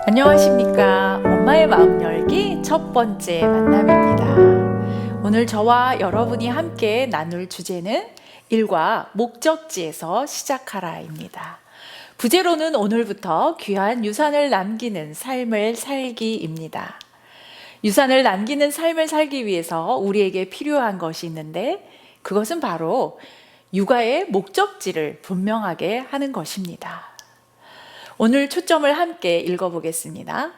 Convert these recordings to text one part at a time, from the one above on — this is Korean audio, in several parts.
안녕하십니까. 엄마의 마음 열기 첫 번째 만남입니다. 오늘 저와 여러분이 함께 나눌 주제는 일과 목적지에서 시작하라입니다. 부제로는 오늘부터 귀한 유산을 남기는 삶을 살기입니다. 유산을 남기는 삶을 살기 위해서 우리에게 필요한 것이 있는데 그것은 바로 육아의 목적지를 분명하게 하는 것입니다. 오늘 초점을 함께 읽어보겠습니다.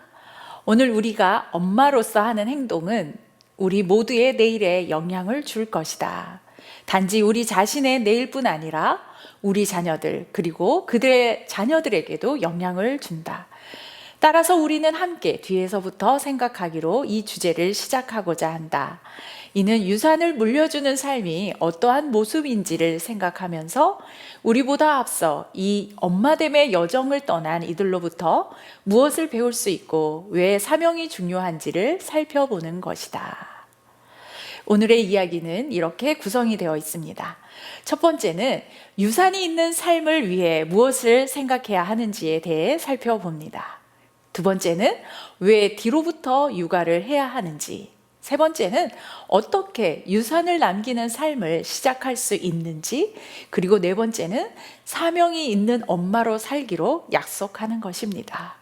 오늘 우리가 엄마로서 하는 행동은 우리 모두의 내일에 영향을 줄 것이다. 단지 우리 자신의 내일뿐 아니라 우리 자녀들 그리고 그들의 자녀들에게도 영향을 준다. 따라서 우리는 함께 뒤에서부터 생각하기로 이 주제를 시작하고자 한다. 이는 유산을 물려주는 삶이 어떠한 모습인지를 생각하면서 우리보다 앞서 이 엄마됨의 여정을 떠난 이들로부터 무엇을 배울 수 있고 왜 사명이 중요한지를 살펴보는 것이다. 오늘의 이야기는 이렇게 구성이 되어 있습니다. 첫 번째는 유산이 있는 삶을 위해 무엇을 생각해야 하는지에 대해 살펴봅니다. 두 번째는 왜 뒤로부터 육아를 해야 하는지, 세 번째는 어떻게 유산을 남기는 삶을 시작할 수 있는지, 그리고 네 번째는 사명이 있는 엄마로 살기로 약속하는 것입니다.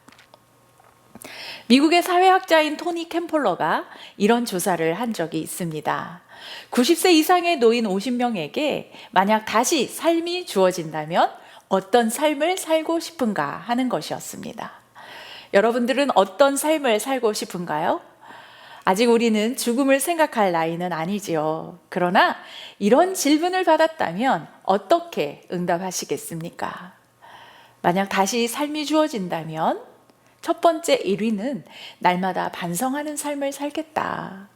미국의 사회학자인 토니 캠폴러가 이런 조사를 한 적이 있습니다. 90세 이상의 노인 50명에게 만약 다시 삶이 주어진다면 어떤 삶을 살고 싶은가 하는 것이었습니다. 여러분들은 어떤 삶을 살고 싶은가요? 아직 우리는 죽음을 생각할 나이는 아니지요. 그러나 이런 질문을 받았다면 어떻게 응답하시겠습니까? 만약 다시 삶이 주어진다면 첫 번째 1위는 날마다 반성하는 삶을 살겠다.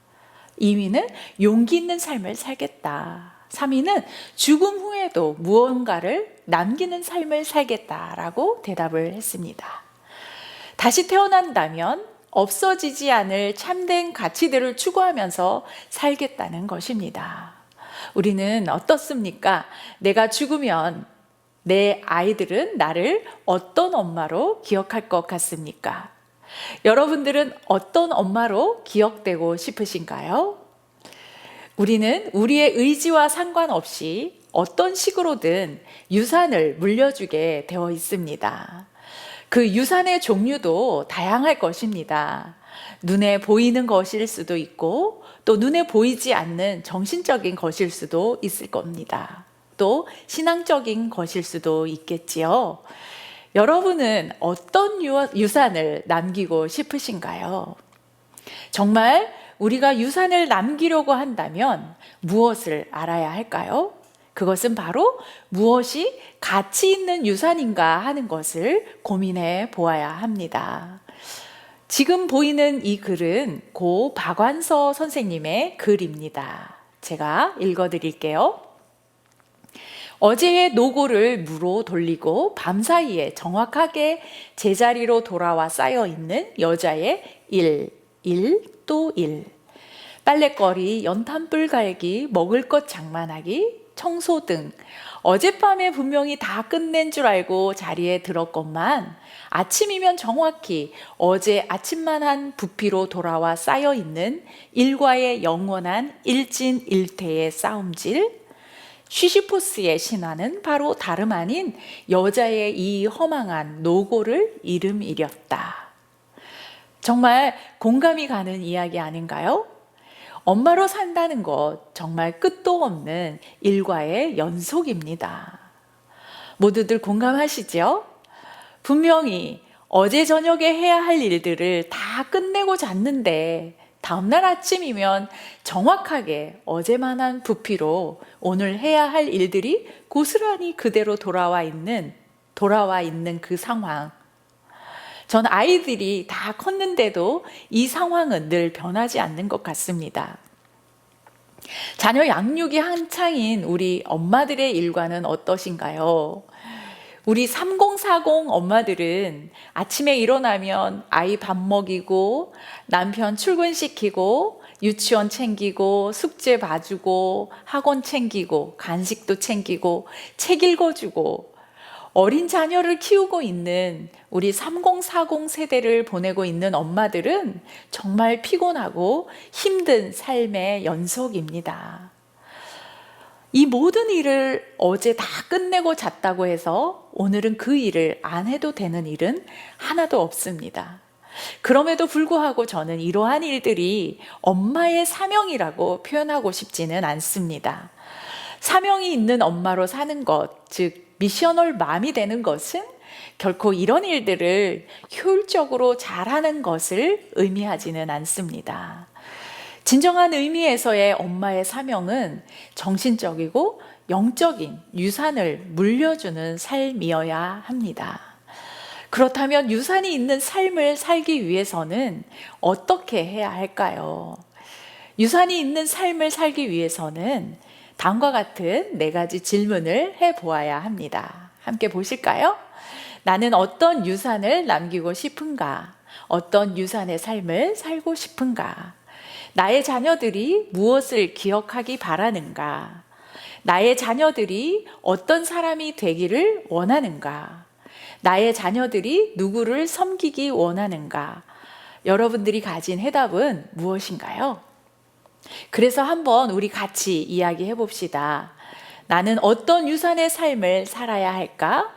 2위는 용기 있는 삶을 살겠다. 3위는 죽음 후에도 무언가를 남기는 삶을 살겠다라고 대답을 했습니다. 다시 태어난다면 없어지지 않을 참된 가치들을 추구하면서 살겠다는 것입니다. 우리는 어떻습니까? 내가 죽으면 내 아이들은 나를 어떤 엄마로 기억할 것 같습니까? 여러분들은 어떤 엄마로 기억되고 싶으신가요? 우리는 우리의 의지와 상관없이 어떤 식으로든 유산을 물려주게 되어 있습니다. 그 유산의 종류도 다양할 것입니다. 눈에 보이는 것일 수도 있고 또 눈에 보이지 않는 정신적인 것일 수도 있을 겁니다. 또 신앙적인 것일 수도 있겠지요. 여러분은 어떤 유산을 남기고 싶으신가요? 정말 우리가 유산을 남기려고 한다면 무엇을 알아야 할까요? 그것은 바로 무엇이 가치 있는 유산인가 하는 것을 고민해 보아야 합니다. 지금 보이는 이 글은 고 박완서 선생님의 글입니다. 제가 읽어드릴게요. 어제의 노고를 무로 돌리고 밤사이에 정확하게 제자리로 돌아와 쌓여있는 여자의 일 또 일. 빨랫거리, 연탄불 갈기, 먹을 것 장만하기, 청소 등 어젯밤에 분명히 다 끝낸 줄 알고 자리에 들었건만 아침이면 정확히 어제 아침만 한 부피로 돌아와 쌓여있는 일과의 영원한 일진일퇴의 싸움질. 시시포스의 신화는 바로 다름 아닌 여자의 이 허망한 노고를 이름이렸다. 정말 공감이 가는 이야기 아닌가요? 엄마로 산다는 것 정말 끝도 없는 일과의 연속입니다. 모두들 공감하시죠? 분명히 어제 저녁에 해야 할 일들을 다 끝내고 잤는데 다음날 아침이면 정확하게 어제만한 부피로 오늘 해야 할 일들이 고스란히 그대로 돌아와 있는 그 상황. 전 아이들이 다 컸는데도 이 상황은 늘 변하지 않는 것 같습니다. 자녀 양육이 한창인 우리 엄마들의 일과는 어떠신가요? 우리 3040 엄마들은 아침에 일어나면 아이 밥 먹이고 남편 출근시키고 유치원 챙기고 숙제 봐주고 학원 챙기고 간식도 챙기고 책 읽어주고 어린 자녀를 키우고 있는 우리 3040 세대를 보내고 있는 엄마들은 정말 피곤하고 힘든 삶의 연속입니다. 이 모든 일을 어제 다 끝내고 잤다고 해서 오늘은 그 일을 안 해도 되는 일은 하나도 없습니다. 그럼에도 불구하고 저는 이러한 일들이 엄마의 사명이라고 표현하고 싶지는 않습니다. 사명이 있는 엄마로 사는 것, 즉 미셔널 맘이 되는 것은 결코 이런 일들을 효율적으로 잘하는 것을 의미하지는 않습니다. 진정한 의미에서의 엄마의 사명은 정신적이고 영적인 유산을 물려주는 삶이어야 합니다. 그렇다면 유산이 있는 삶을 살기 위해서는 어떻게 해야 할까요? 유산이 있는 삶을 살기 위해서는 다음과 같은 4가지 질문을 해보아야 합니다. 함께 보실까요? 나는 어떤 유산을 남기고 싶은가? 어떤 유산의 삶을 살고 싶은가? 나의 자녀들이 무엇을 기억하기 바라는가? 나의 자녀들이 어떤 사람이 되기를 원하는가? 나의 자녀들이 누구를 섬기기 원하는가? 여러분들이 가진 해답은 무엇인가요? 그래서 한번 우리 같이 이야기해 봅시다. 나는 어떤 유산의 삶을 살아야 할까?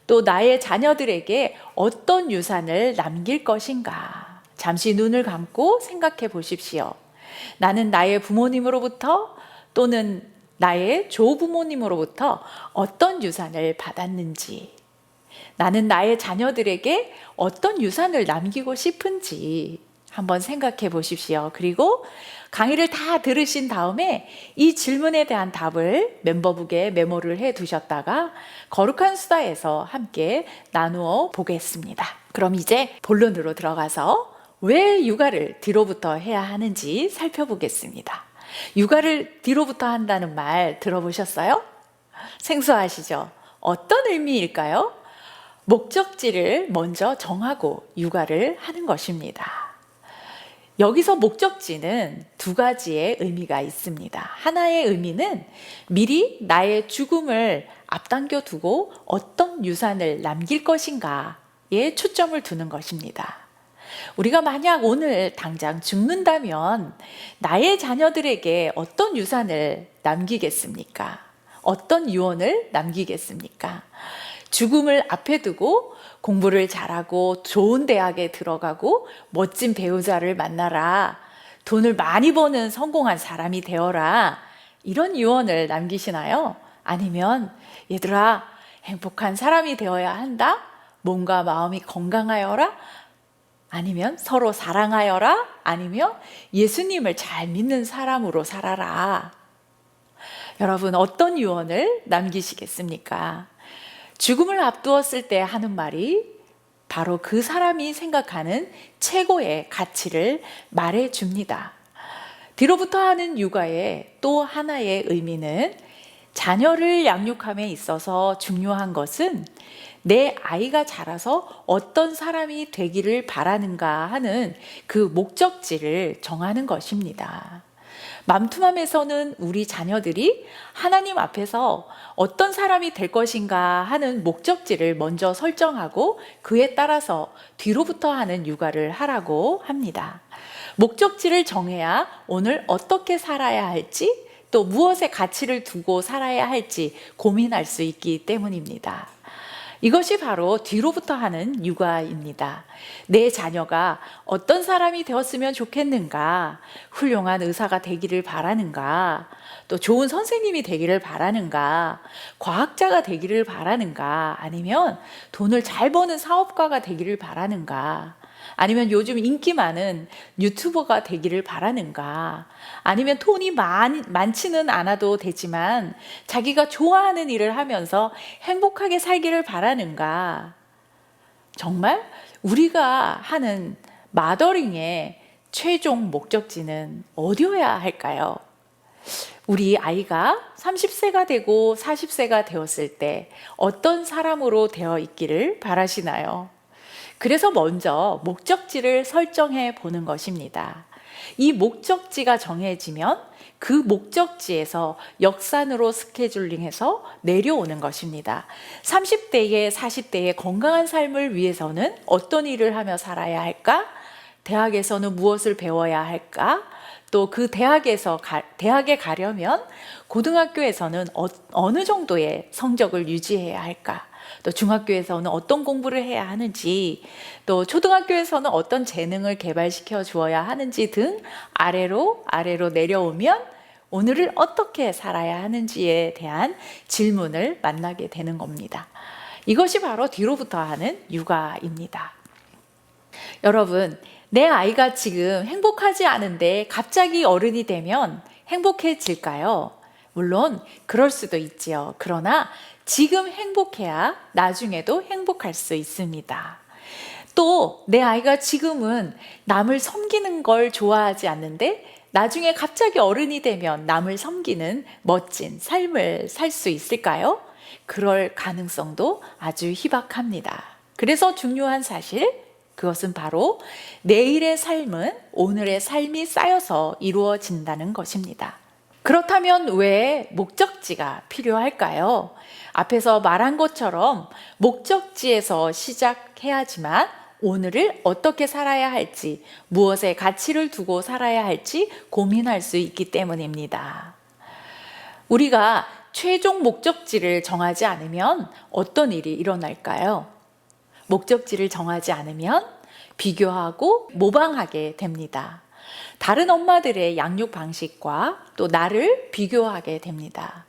또 나의 자녀들에게 어떤 유산을 남길 것인가? 잠시 눈을 감고 생각해 보십시오. 나는 나의 부모님으로부터 또는 나의 조부모님으로부터 어떤 유산을 받았는지, 나는 나의 자녀들에게 어떤 유산을 남기고 싶은지 한번 생각해 보십시오. 그리고 강의를 다 들으신 다음에 이 질문에 대한 답을 멤버북에 메모를 해 두셨다가 거룩한 수다에서 함께 나누어 보겠습니다. 그럼 이제 본론으로 들어가서 왜 육아를 뒤로부터 해야 하는지 살펴보겠습니다. 육아를 뒤로부터 한다는 말 들어보셨어요? 생소하시죠? 어떤 의미일까요? 목적지를 먼저 정하고 육아를 하는 것입니다. 여기서 목적지는 2가지의 의미가 있습니다. 하나의 의미는 미리 나의 죽음을 앞당겨 두고 어떤 유산을 남길 것인가에 초점을 두는 것입니다. 우리가 만약 오늘 당장 죽는다면 나의 자녀들에게 어떤 유산을 남기겠습니까? 어떤 유언을 남기겠습니까? 죽음을 앞에 두고 공부를 잘하고 좋은 대학에 들어가고 멋진 배우자를 만나라, 돈을 많이 버는 성공한 사람이 되어라, 이런 유언을 남기시나요? 아니면 얘들아 행복한 사람이 되어야 한다, 몸과 마음이 건강하여라, 아니면 서로 사랑하여라, 아니면 예수님을 잘 믿는 사람으로 살아라. 여러분 어떤 유언을 남기시겠습니까? 죽음을 앞두었을 때 하는 말이 바로 그 사람이 생각하는 최고의 가치를 말해줍니다. 뒤로부터 하는 육아의 또 하나의 의미는 자녀를 양육함에 있어서 중요한 것은 내 아이가 자라서 어떤 사람이 되기를 바라는가 하는 그 목적지를 정하는 것입니다. 맘투맘에서는 우리 자녀들이 하나님 앞에서 어떤 사람이 될 것인가 하는 목적지를 먼저 설정하고 그에 따라서 뒤로부터 하는 육아를 하라고 합니다. 목적지를 정해야 오늘 어떻게 살아야 할지, 또 무엇에 가치를 두고 살아야 할지 고민할 수 있기 때문입니다. 이것이 바로 뒤로부터 하는 육아입니다. 내 자녀가 어떤 사람이 되었으면 좋겠는가, 훌륭한 의사가 되기를 바라는가, 또 좋은 선생님이 되기를 바라는가, 과학자가 되기를 바라는가, 아니면 돈을 잘 버는 사업가가 되기를 바라는가, 아니면 요즘 인기 많은 유튜버가 되기를 바라는가, 아니면 돈이 많지는 않아도 되지만 자기가 좋아하는 일을 하면서 행복하게 살기를 바라는가. 정말 우리가 하는 마더링의 최종 목적지는 어디여야 할까요? 우리 아이가 30세가 되고 40세가 되었을 때 어떤 사람으로 되어 있기를 바라시나요? 그래서 먼저 목적지를 설정해 보는 것입니다. 이 목적지가 정해지면 그 목적지에서 역산으로 스케줄링해서 내려오는 것입니다. 30대에 40대의 건강한 삶을 위해서는 어떤 일을 하며 살아야 할까? 대학에서는 무엇을 배워야 할까? 또 그 대학에 가려면 고등학교에서는 어느 정도의 성적을 유지해야 할까? 또 중학교에서는 어떤 공부를 해야 하는지, 또 초등학교에서는 어떤 재능을 개발시켜 주어야 하는지 등 아래로 내려오면 오늘을 어떻게 살아야 하는지에 대한 질문을 만나게 되는 겁니다. 이것이 바로 뒤로부터 하는 육아입니다. 여러분, 내 아이가 지금 행복하지 않은데 갑자기 어른이 되면 행복해질까요? 물론 그럴 수도 있지요. 그러나 지금 행복해야 나중에도 행복할 수 있습니다. 또 내 아이가 지금은 남을 섬기는 걸 좋아하지 않는데 나중에 갑자기 어른이 되면 남을 섬기는 멋진 삶을 살 수 있을까요? 그럴 가능성도 아주 희박합니다. 그래서 중요한 사실, 그것은 바로 내일의 삶은 오늘의 삶이 쌓여서 이루어진다는 것입니다. 그렇다면 왜 목적지가 필요할까요? 앞에서 말한 것처럼 목적지에서 시작해야지만 오늘을 어떻게 살아야 할지, 무엇에 가치를 두고 살아야 할지 고민할 수 있기 때문입니다. 우리가 최종 목적지를 정하지 않으면 어떤 일이 일어날까요? 목적지를 정하지 않으면 비교하고 모방하게 됩니다. 다른 엄마들의 양육 방식과 또 나를 비교하게 됩니다.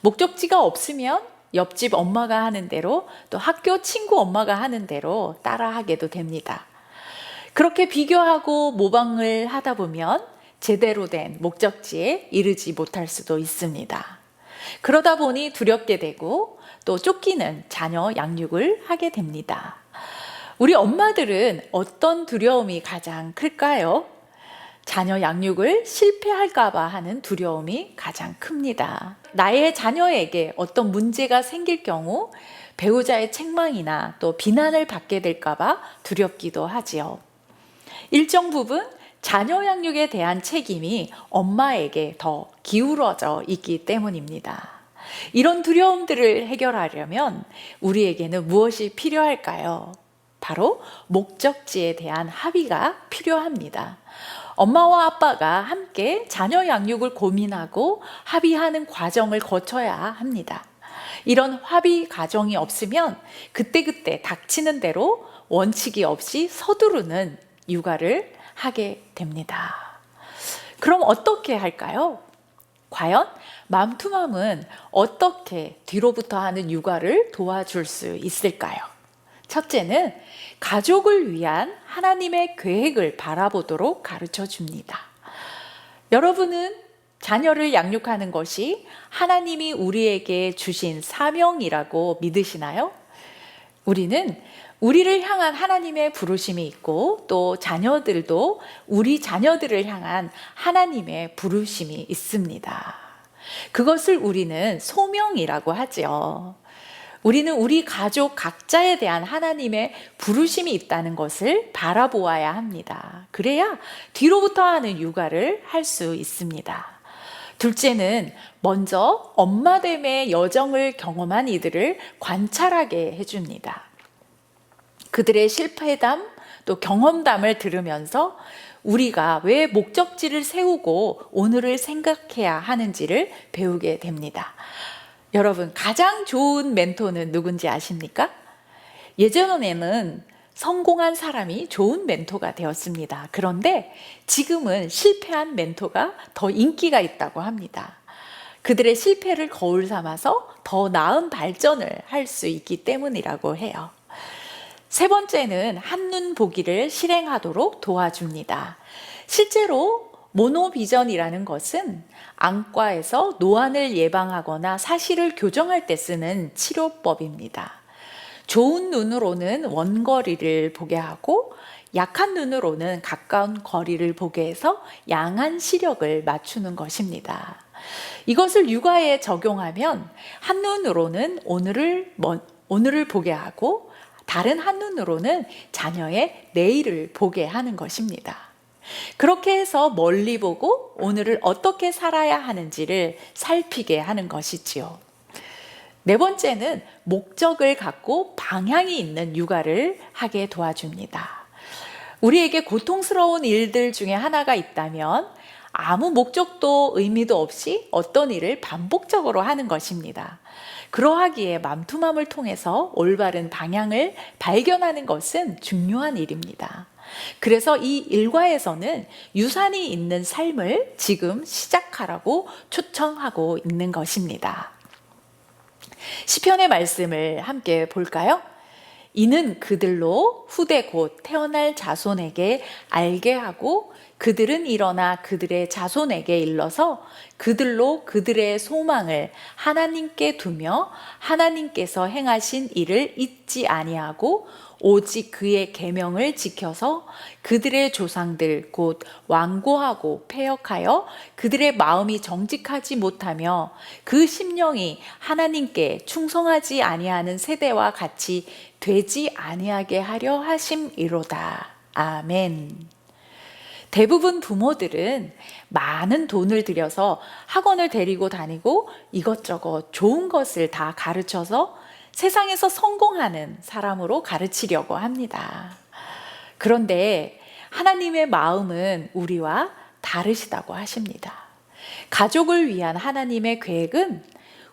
목적지가 없으면 옆집 엄마가 하는 대로, 또 학교 친구 엄마가 하는 대로 따라하게도 됩니다. 그렇게 비교하고 모방을 하다 보면 제대로 된 목적지에 이르지 못할 수도 있습니다. 그러다 보니 두렵게 되고 또 쫓기는 자녀 양육을 하게 됩니다. 우리 엄마들은 어떤 두려움이 가장 클까요? 자녀 양육을 실패할까봐 하는 두려움이 가장 큽니다. 나의 자녀에게 어떤 문제가 생길 경우 배우자의 책망이나 또 비난을 받게 될까봐 두렵기도 하지요. 일정 부분 자녀 양육에 대한 책임이 엄마에게 더 기울어져 있기 때문입니다. 이런 두려움들을 해결하려면 우리에게는 무엇이 필요할까요? 바로 목적지에 대한 합의가 필요합니다. 엄마와 아빠가 함께 자녀 양육을 고민하고 합의하는 과정을 거쳐야 합니다. 이런 합의 과정이 없으면 그때그때 닥치는 대로 원칙이 없이 서두르는 육아를 하게 됩니다. 그럼 어떻게 할까요? 과연 맘투맘은 어떻게 뒤로부터 하는 육아를 도와줄 수 있을까요? 첫째는 가족을 위한 하나님의 계획을 바라보도록 가르쳐 줍니다. 여러분은 자녀를 양육하는 것이 하나님이 우리에게 주신 사명이라고 믿으시나요? 우리는 우리를 향한 하나님의 부르심이 있고 또 자녀들도 우리 자녀들을 향한 하나님의 부르심이 있습니다. 그것을 우리는 소명이라고 하죠. 우리는 우리 가족 각자에 대한 하나님의 부르심이 있다는 것을 바라보아야 합니다. 그래야 뒤로부터 하는 육아를 할 수 있습니다. 둘째는 먼저 엄마됨의 여정을 경험한 이들을 관찰하게 해줍니다. 그들의 실패담 또 경험담을 들으면서 우리가 왜 목적지를 세우고 오늘을 생각해야 하는지를 배우게 됩니다. 여러분, 가장 좋은 멘토는 누군지 아십니까? 예전에는 성공한 사람이 좋은 멘토가 되었습니다. 그런데 지금은 실패한 멘토가 더 인기가 있다고 합니다. 그들의 실패를 거울 삼아서 더 나은 발전을 할 수 있기 때문이라고 해요. 세 번째는 한눈 보기를 실행하도록 도와줍니다. 실제로 모노비전이라는 것은 안과에서 노안을 예방하거나 사실을 교정할 때 쓰는 치료법입니다. 좋은 눈으로는 원거리를 보게 하고 약한 눈으로는 가까운 거리를 보게 해서 양한 시력을 맞추는 것입니다. 이것을 육아에 적용하면 한눈으로는 오늘을 보게 하고 다른 한눈으로는 자녀의 내일을 보게 하는 것입니다. 그렇게 해서 멀리 보고 오늘을 어떻게 살아야 하는지를 살피게 하는 것이지요. 네 번째는 목적을 갖고 방향이 있는 육아를 하게 도와줍니다. 우리에게 고통스러운 일들 중에 하나가 있다면 아무 목적도 의미도 없이 어떤 일을 반복적으로 하는 것입니다. 그러하기에 맘투맘을 통해서 올바른 방향을 발견하는 것은 중요한 일입니다. 그래서 이 일과에서는 유산이 있는 삶을 지금 시작하라고 초청하고 있는 것입니다. 시편의 말씀을 함께 볼까요? 이는 그들로 후대 곧 태어날 자손에게 알게 하고 그들은 일어나 그들의 자손에게 일러서 그들로 그들의 소망을 하나님께 두며 하나님께서 행하신 일을 잊지 아니하고 오직 그의 계명을 지켜서 그들의 조상들 곧 완고하고 패역하여 그들의 마음이 정직하지 못하며 그 심령이 하나님께 충성하지 아니하는 세대와 같이 되지 아니하게 하려 하심이로다. 아멘. 대부분 부모들은 많은 돈을 들여서 학원을 데리고 다니고 이것저것 좋은 것을 다 가르쳐서 세상에서 성공하는 사람으로 가르치려고 합니다. 그런데 하나님의 마음은 우리와 다르시다고 하십니다. 가족을 위한 하나님의 계획은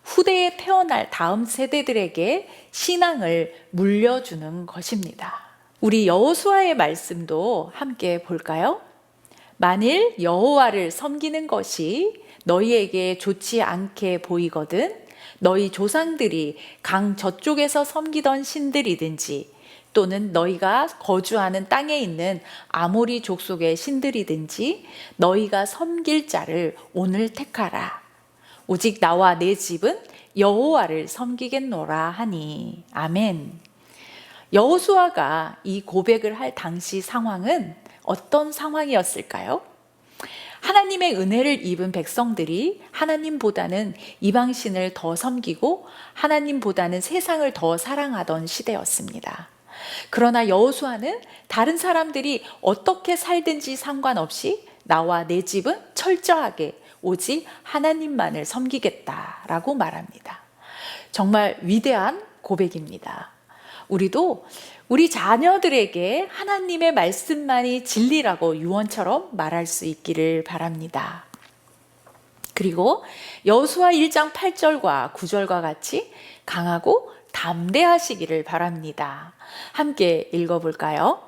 후대에 태어날 다음 세대들에게 신앙을 물려주는 것입니다. 우리 여호수아의 말씀도 함께 볼까요? 만일 여호와를 섬기는 것이 너희에게 좋지 않게 보이거든 너희 조상들이 강 저쪽에서 섬기던 신들이든지 또는 너희가 거주하는 땅에 있는 아모리 족속의 신들이든지 너희가 섬길 자를 오늘 택하라. 오직 나와 내 집은 여호와를 섬기겠노라 하니. 아멘. 여호수아가 이 고백을 할 당시 상황은 어떤 상황이었을까요? 하나님의 은혜를 입은 백성들이 하나님보다는 이방신을 더 섬기고 하나님보다는 세상을 더 사랑하던 시대였습니다. 그러나 여호수아는 다른 사람들이 어떻게 살든지 상관없이 나와 내 집은 철저하게 오직 하나님만을 섬기겠다라고 말합니다. 정말 위대한 고백입니다. 우리도 우리 자녀들에게 하나님의 말씀만이 진리라고 유언처럼 말할 수 있기를 바랍니다. 그리고 여호수아 1장 8절과 9절과 같이 강하고 담대하시기를 바랍니다. 함께 읽어볼까요?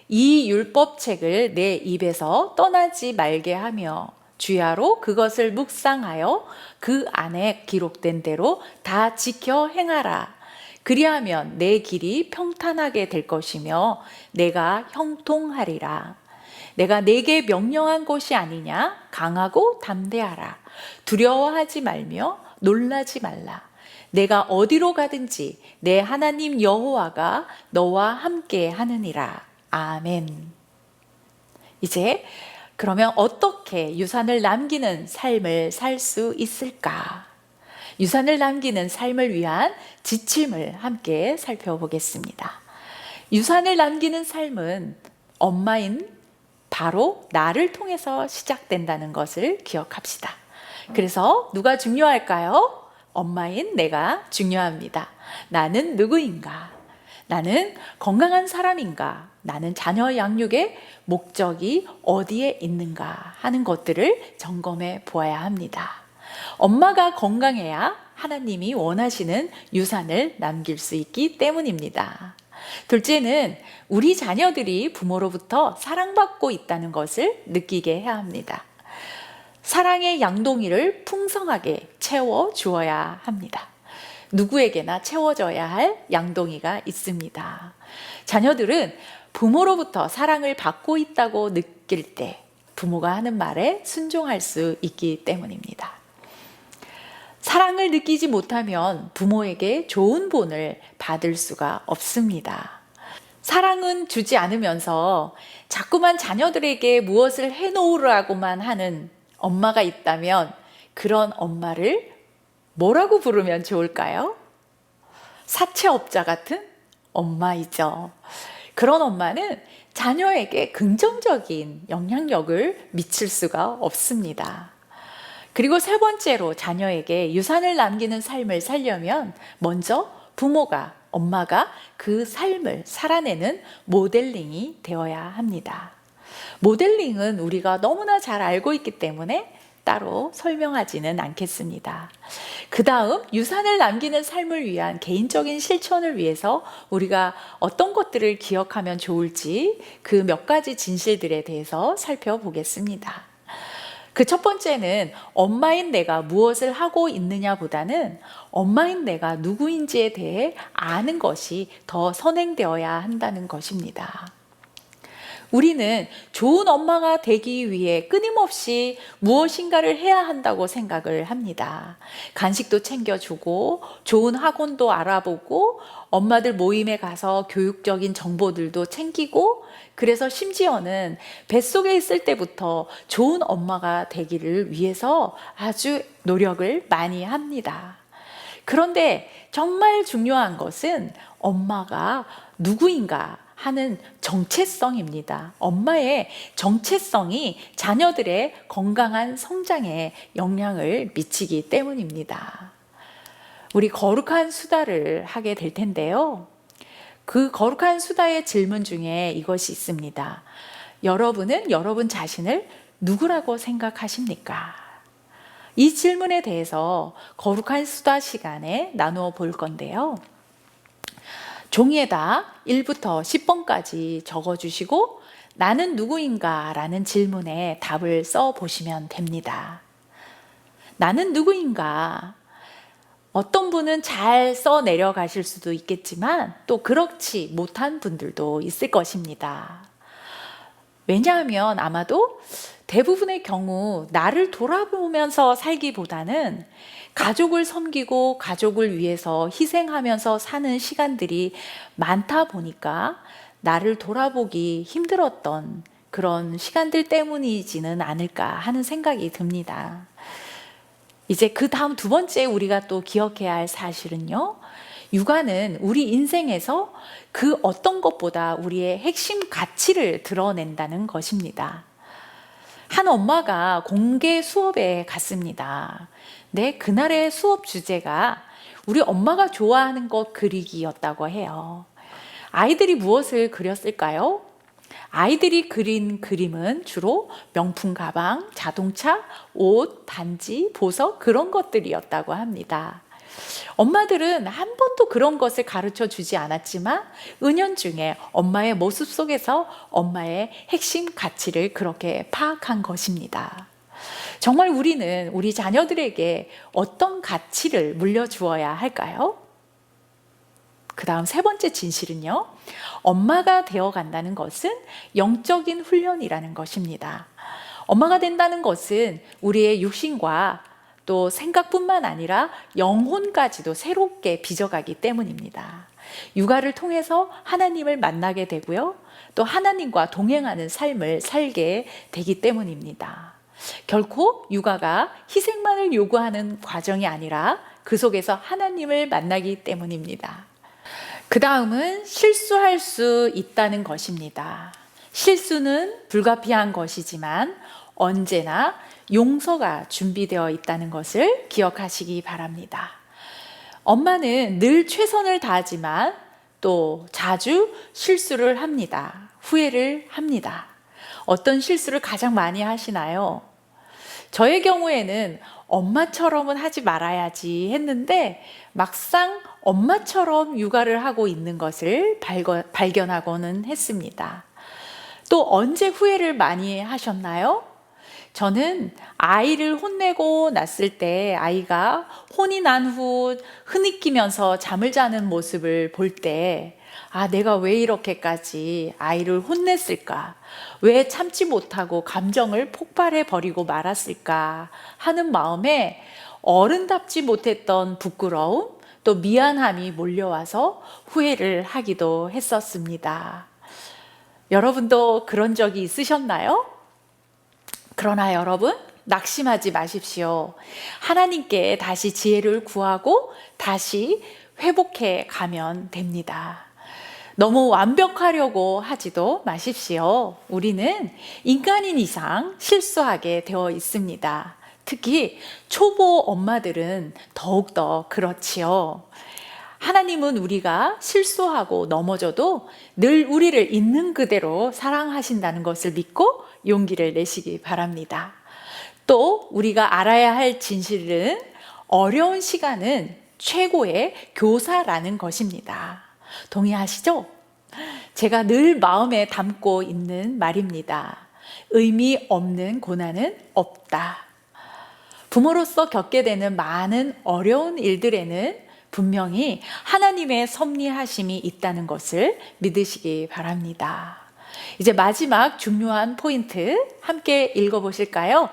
이 율법책을 내 입에서 떠나지 말게 하며 주야로 그것을 묵상하여 그 안에 기록된 대로 다 지켜 행하라. 그리하면 내 길이 평탄하게 될 것이며 내가 형통하리라. 내가 내게 명령한 것이 아니냐? 강하고 담대하라. 두려워하지 말며 놀라지 말라. 내가 어디로 가든지 내 하나님 여호와가 너와 함께 하느니라. 아멘. 이제 그러면 어떻게 유산을 남기는 삶을 살 수 있을까? 유산을 남기는 삶을 위한 지침을 함께 살펴보겠습니다. 유산을 남기는 삶은 엄마인 바로 나를 통해서 시작된다는 것을 기억합시다. 그래서 누가 중요할까요? 엄마인 내가 중요합니다. 나는 누구인가? 나는 건강한 사람인가? 나는 자녀 양육의 목적이 어디에 있는가 하는 것들을 점검해 보아야 합니다. 엄마가 건강해야 하나님이 원하시는 유산을 남길 수 있기 때문입니다. 둘째는 우리 자녀들이 부모로부터 사랑받고 있다는 것을 느끼게 해야 합니다. 사랑의 양동이를 풍성하게 채워 주어야 합니다. 누구에게나 채워져야 할 양동이가 있습니다. 자녀들은 부모로부터 사랑을 받고 있다고 느낄 때 부모가 하는 말에 순종할 수 있기 때문입니다. 사랑을 느끼지 못하면 부모에게 좋은 본을 받을 수가 없습니다. 사랑은 주지 않으면서 자꾸만 자녀들에게 무엇을 해놓으라고만 하는 엄마가 있다면 그런 엄마를 뭐라고 부르면 좋을까요? 사채업자 같은 엄마이죠. 그런 엄마는 자녀에게 긍정적인 영향력을 미칠 수가 없습니다. 그리고 세 번째로 자녀에게 유산을 남기는 삶을 살려면 먼저 부모가, 엄마가 그 삶을 살아내는 모델링이 되어야 합니다. 모델링은 우리가 너무나 잘 알고 있기 때문에 따로 설명하지는 않겠습니다. 그 다음 유산을 남기는 삶을 위한 개인적인 실천을 위해서 우리가 어떤 것들을 기억하면 좋을지 그 몇 가지 진실들에 대해서 살펴보겠습니다. 그 첫 번째는 엄마인 내가 무엇을 하고 있느냐보다는 엄마인 내가 누구인지에 대해 아는 것이 더 선행되어야 한다는 것입니다. 우리는 좋은 엄마가 되기 위해 끊임없이 무엇인가를 해야 한다고 생각을 합니다. 간식도 챙겨주고 좋은 학원도 알아보고 엄마들 모임에 가서 교육적인 정보들도 챙기고 그래서 심지어는 뱃속에 있을 때부터 좋은 엄마가 되기를 위해서 아주 노력을 많이 합니다. 그런데 정말 중요한 것은 엄마가 누구인가 하는 정체성입니다. 엄마의 정체성이 자녀들의 건강한 성장에 영향을 미치기 때문입니다. 우리 거룩한 수다를 하게 될 텐데요. 그 거룩한 수다의 질문 중에 이것이 있습니다. 여러분은 여러분 자신을 누구라고 생각하십니까? 이 질문에 대해서 거룩한 수다 시간에 나누어 볼 건데요. 종이에다 1부터 10번까지 적어주시고 나는 누구인가 라는 질문에 답을 써보시면 됩니다. 나는 누구인가? 어떤 분은 잘 써 내려가실 수도 있겠지만 또 그렇지 못한 분들도 있을 것입니다. 왜냐하면 아마도 대부분의 경우 나를 돌아보면서 살기보다는 가족을 섬기고 가족을 위해서 희생하면서 사는 시간들이 많다 보니까 나를 돌아보기 힘들었던 그런 시간들 때문이지는 않을까 하는 생각이 듭니다. 이제 그 다음 두 번째 우리가 또 기억해야 할 사실은요. 육아는 우리 인생에서 그 어떤 것보다 우리의 핵심 가치를 드러낸다는 것입니다. 한 엄마가 공개 수업에 갔습니다. 네, 그날의 수업 주제가 우리 엄마가 좋아하는 것 그리기였다고 해요. 아이들이 무엇을 그렸을까요? 아이들이 그린 그림은 주로 명품 가방, 자동차, 옷, 반지, 보석 그런 것들이었다고 합니다. 엄마들은 한 번도 그런 것을 가르쳐 주지 않았지만 은연중에 엄마의 모습 속에서 엄마의 핵심 가치를 그렇게 파악한 것입니다. 정말 우리는 우리 자녀들에게 어떤 가치를 물려주어야 할까요? 그 다음 세 번째 진실은요. 엄마가 되어 간다는 것은 영적인 훈련이라는 것입니다. 엄마가 된다는 것은 우리의 육신과 또 생각뿐만 아니라 영혼까지도 새롭게 빚어가기 때문입니다. 육아를 통해서 하나님을 만나게 되고요. 또 하나님과 동행하는 삶을 살게 되기 때문입니다. 결코 육아가 희생만을 요구하는 과정이 아니라 그 속에서 하나님을 만나기 때문입니다. 그 다음은 실수할 수 있다는 것입니다. 실수는 불가피한 것이지만 언제나 용서가 준비되어 있다는 것을 기억하시기 바랍니다. 엄마는 늘 최선을 다하지만 또 자주 실수를 합니다. 후회를 합니다. 어떤 실수를 가장 많이 하시나요? 저의 경우에는 엄마처럼은 하지 말아야지 했는데 막상 엄마처럼 육아를 하고 있는 것을 발견하고는 했습니다. 또 언제 후회를 많이 하셨나요? 저는 아이를 혼내고 났을 때 아이가 혼이 난 후 흐느끼면서 잠을 자는 모습을 볼 때 내가 왜 이렇게까지 아이를 혼냈을까? 왜 참지 못하고 감정을 폭발해 버리고 말았을까? 하는 마음에 어른답지 못했던 부끄러움, 또 미안함이 몰려와서 후회를 하기도 했었습니다. 여러분도 그런 적이 있으셨나요? 그러나 여러분, 낙심하지 마십시오. 하나님께 다시 지혜를 구하고 다시 회복해 가면 됩니다. 너무 완벽하려고 하지도 마십시오. 우리는 인간인 이상 실수하게 되어 있습니다. 특히 초보 엄마들은 더욱더 그렇지요. 하나님은 우리가 실수하고 넘어져도 늘 우리를 있는 그대로 사랑하신다는 것을 믿고 용기를 내시기 바랍니다. 또 우리가 알아야 할 진실은 어려운 시간은 최고의 교사라는 것입니다. 동의하시죠? 제가 늘 마음에 담고 있는 말입니다. 의미 없는 고난은 없다. 부모로서 겪게 되는 많은 어려운 일들에는 분명히 하나님의 섭리하심이 있다는 것을 믿으시기 바랍니다. 이제 마지막 중요한 포인트 함께 읽어보실까요?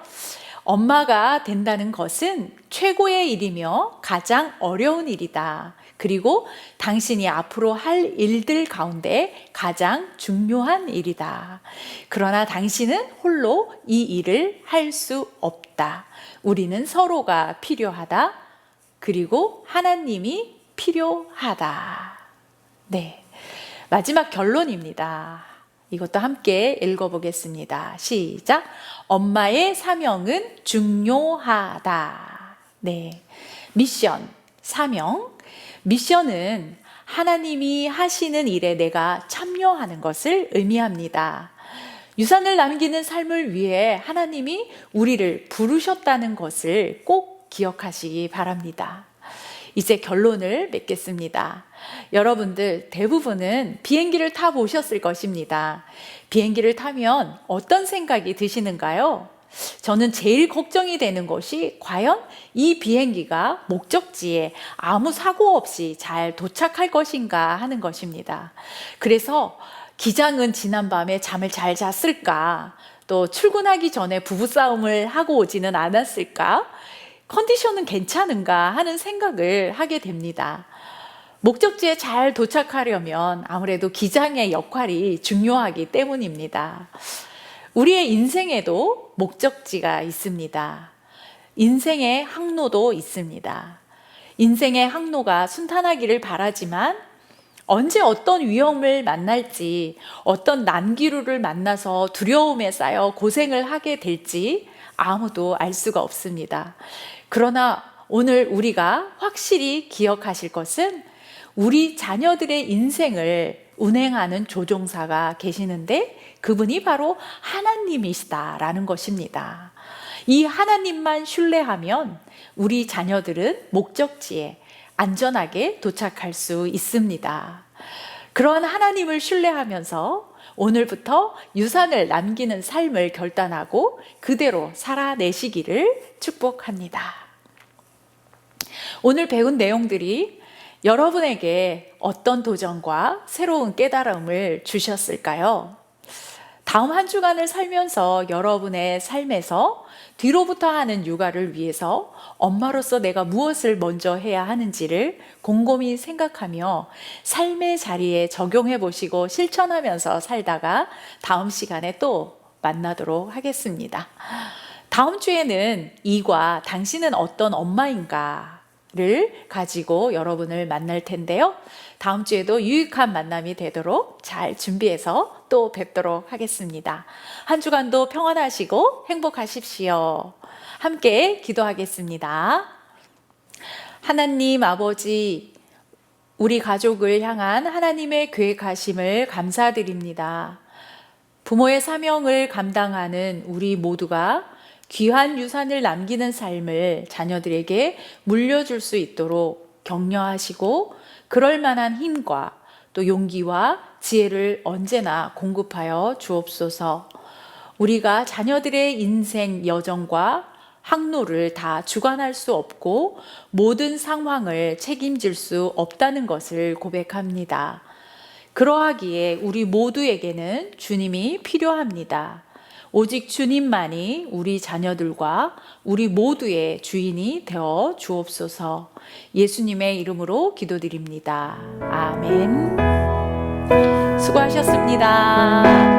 엄마가 된다는 것은 최고의 일이며 가장 어려운 일이다. 그리고 당신이 앞으로 할 일들 가운데 가장 중요한 일이다. 그러나 당신은 홀로 이 일을 할 수 없다. 우리는 서로가 필요하다. 그리고 하나님이 필요하다. 네. 마지막 결론입니다. 이것도 함께 읽어보겠습니다. 시작. 엄마의 사명은 중요하다. 네. 미션, 사명. 미션은 하나님이 하시는 일에 내가 참여하는 것을 의미합니다. 유산을 남기는 삶을 위해 하나님이 우리를 부르셨다는 것을 꼭 기억하시기 바랍니다. 이제 결론을 맺겠습니다. 여러분들 대부분은 비행기를 타보셨을 것입니다. 비행기를 타면 어떤 생각이 드시는가요? 저는 제일 걱정이 되는 것이 과연 이 비행기가 목적지에 아무 사고 없이 잘 도착할 것인가 하는 것입니다. 그래서 기장은 지난밤에 잠을 잘 잤을까? 또 출근하기 전에 부부싸움을 하고 오지는 않았을까? 컨디션은 괜찮은가 하는 생각을 하게 됩니다. 목적지에 잘 도착하려면 아무래도 기장의 역할이 중요하기 때문입니다. 우리의 인생에도 목적지가 있습니다. 인생의 항로도 있습니다. 인생의 항로가 순탄하기를 바라지만 언제 어떤 위험을 만날지, 어떤 난기류를 만나서 두려움에 쌓여 고생을 하게 될지 아무도 알 수가 없습니다. 그러나 오늘 우리가 확실히 기억하실 것은 우리 자녀들의 인생을 운행하는 조종사가 계시는데 그분이 바로 하나님이시다라는 것입니다. 이 하나님만 신뢰하면 우리 자녀들은 목적지에 안전하게 도착할 수 있습니다. 그런 하나님을 신뢰하면서 오늘부터 유산을 남기는 삶을 결단하고 그대로 살아내시기를 축복합니다. 오늘 배운 내용들이 여러분에게 어떤 도전과 새로운 깨달음을 주셨을까요? 다음 한 주간을 살면서 여러분의 삶에서 뒤로부터 하는 육아를 위해서 엄마로서 내가 무엇을 먼저 해야 하는지를 곰곰이 생각하며 삶의 자리에 적용해 보시고 실천하면서 살다가 다음 시간에 또 만나도록 하겠습니다. 다음 주에는 이과 당신은 어떤 엄마인가 를 가지고 여러분을 만날 텐데요. 다음 주에도 유익한 만남이 되도록 잘 준비해서 또 뵙도록 하겠습니다. 한 주간도 평안하시고 행복하십시오. 함께 기도하겠습니다. 하나님 아버지, 우리 가족을 향한 하나님의 계획하심을 감사드립니다. 부모의 사명을 감당하는 우리 모두가 귀한 유산을 남기는 삶을 자녀들에게 물려줄 수 있도록 격려하시고 그럴 만한 힘과 또 용기와 지혜를 언제나 공급하여 주옵소서. 우리가 자녀들의 인생 여정과 항로를 다 주관할 수 없고 모든 상황을 책임질 수 없다는 것을 고백합니다. 그러하기에 우리 모두에게는 주님이 필요합니다. 오직 주님만이 우리 자녀들과 우리 모두의 주인이 되어 주옵소서. 예수님의 이름으로 기도드립니다. 아멘. 수고하셨습니다.